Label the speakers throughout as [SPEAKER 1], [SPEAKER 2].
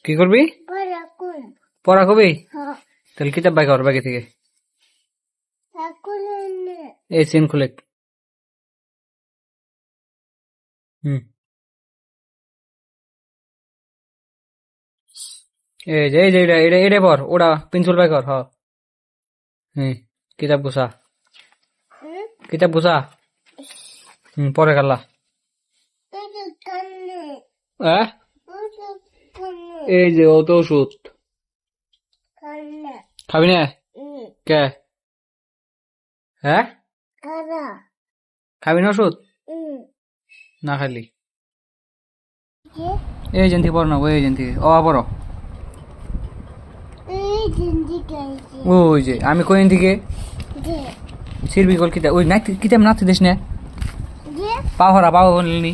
[SPEAKER 1] কি করবি? পড়া কবি? তাহলে কিতাব বাই কর বাকি থেকে। এই চেন খুলে। এই যে এটা পর ওটা পেন্সিল বাই কর। হ্যাঁ কিতাব গুছা পরে কাল্লা। এই যে অত ওষুধ খাবি না কে? হ্যাঁ খাবি না ওষুধ? না খালি এই যেন থেকে পড় না, ওই যেন থেকে পড়ো। ওই যে আমি কোন দিকে সিরবি কল কিতাব ওই নাইতে কিতাব নাতে দিস না পাহরা পাও বলনি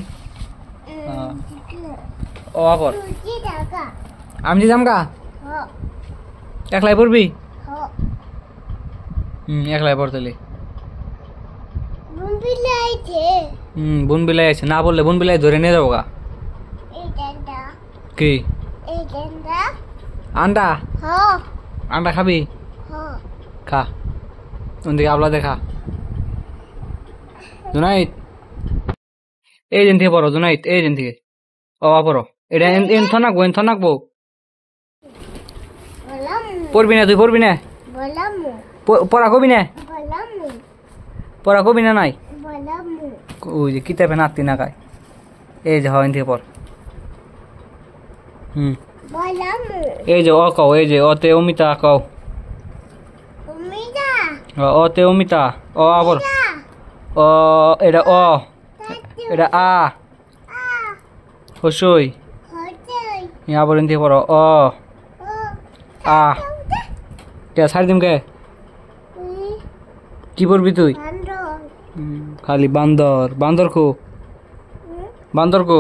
[SPEAKER 1] পর আমি যাম গা একলাই পড়বি? একলাই পড়তলি বোন বিলাই আছে না বললে বোন বিলাই ধরে নিয়ে যাবো গা। কি আন্ডা? আন্ডা খাবি? খা ওদিকে আবলা দেখা। জুনাইদ এই দিন থেকে পড়ো, জুনাইদ এই দিন থেকে পড়ো। এটা এনথ নাকবো পড়বি না? তুই পড়বি না? পড়া কবি না? পড়া কবি না নাই? ওই যে কিতাবে নাতি না খায়। এই যে হয় থেকে পড়। এই যে কও, এই যে অতে অমিতা কও। অতে অমিতা আবার এটা এটা হসই আবার এনতে পড়ো কে ছাড় দিম কে? কি পড়বি তুই? খালি বান্দর কো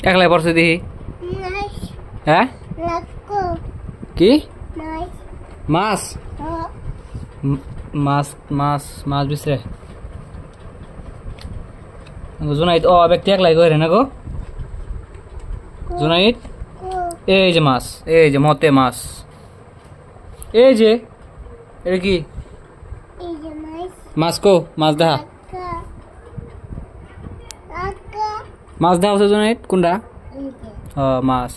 [SPEAKER 1] একলাই পড়ছে দেখি। হ্যাঁ কি মাছ বিচরে জুনাইদ ব্যক্তি একলাই করে না গো জুনাইদ। এই যে মাছ, এই যে মতে মাছ, এই যে এটা কি মাছ কো? মাছ দেখা হচ্ছে জুনাইদ কোনটা? মাছ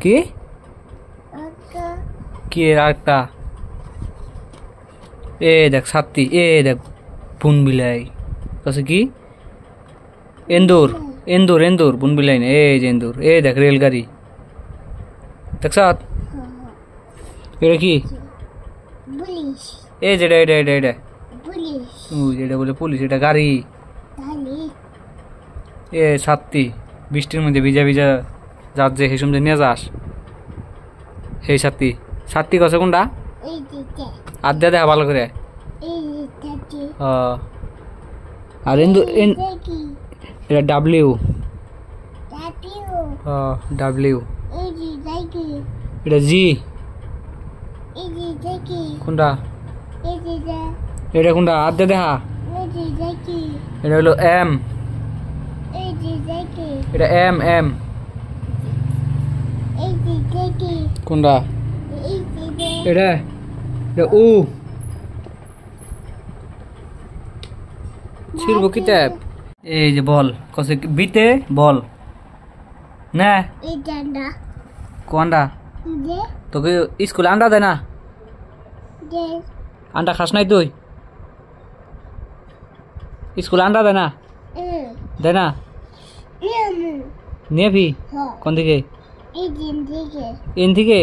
[SPEAKER 1] কি কি আরেকটা এ দেখ সাত্তি, এ দেখ বুন বিলাই কাছে কি এন্দুর বুন বিলাই না, এই যে এন্দুর। এ দেখ রেলগাড়ি দেখ সাত এটা কি? এই যে এটা বলে পুলিশ, এটা গাড়ি। এ সাত্তি বৃষ্টির মধ্যে ভিজা যাত যে হেসুম যে নিয়ে যাস সেই সাত্তি কছে কোনটা? আদ্যা দেখা ভালো করে। আর এটা ডাব্লিউ এটা জি কোনটা? এটা কোনটা? আদ্যা দেখা এটা হলো এম, এটা এম কোনটা? এটা উ ছিড়ব কিতাব। এই যে বল কসে বিতে বল না কোনটা? তোকে স্কুলে আন্ডা দেয় না? আন্ডা খাস নাই তুই? স্কুলে আন্ডা দেয় না? নিয়ে কোন দিকে? এন থেকে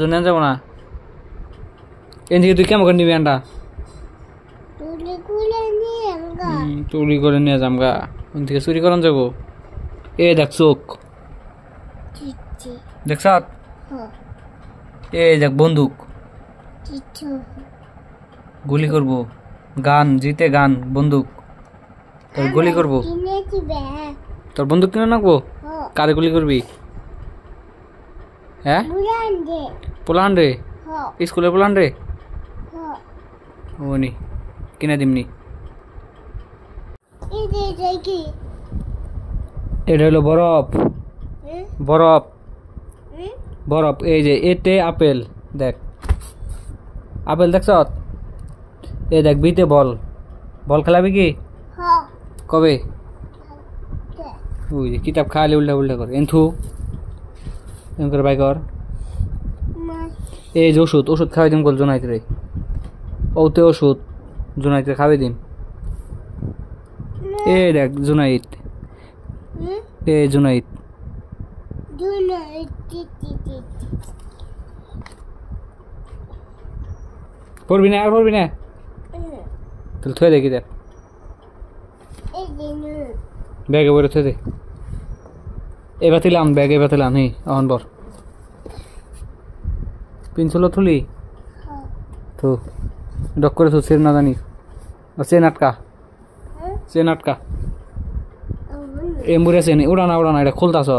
[SPEAKER 1] তো নেন যাবো না। এন থেকে তুই কেমন করে নিবি আন্ডা? চুরি করে নিয়ে যাম গা। ওন থেকে চুরি করান যাবো। এ দেখ চোখ দেখছ? এই দেখ বন্দুক, গুলি করবো। গান জিতে গান বন্দুক তোর গুলি করবো। তোর বন্দুক কিনে নাকবো? কারে গুলি করবি? হ্যাঁ পোলান রে স্কুলে পোলান রে ওনি কিনে দিমনি। এটা হলো বরফ বরফ বরফ এই যে এতে আপেল দেখ আপেল দেখছ এই দেখ বিতে বল বল খেলাবি কি কবে ওই যে কিতাব খালি উল্টা উল্টা করে এনথু এম করে বাই কর এই যে ওষুধ ওষুধ খাওয়াই দিন বল জোনাইতে রে ওতে ওষুধ জোনাইতে খাওয়াই দিন এই দেখ জুনাইত এই জুনাইত পড়বি না আর পড়বি না তাহলে থয়ে দেখি দেখ ব্যাগে বলে থয়ে দে এবার তিলাম ব্যাগে এবার তিলাম হি অহন বর পিনছিল থুলি তো ডক করে তো সের না জানি চেন আটকা চেন আটকা এমবুরে চেন উড়ানা উড়ানা এটা খুলতাছ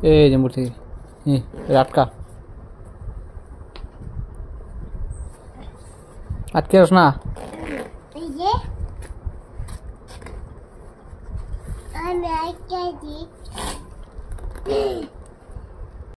[SPEAKER 1] এই যে মূর্তি আটকা আটকে আস না আমি আটকে দিই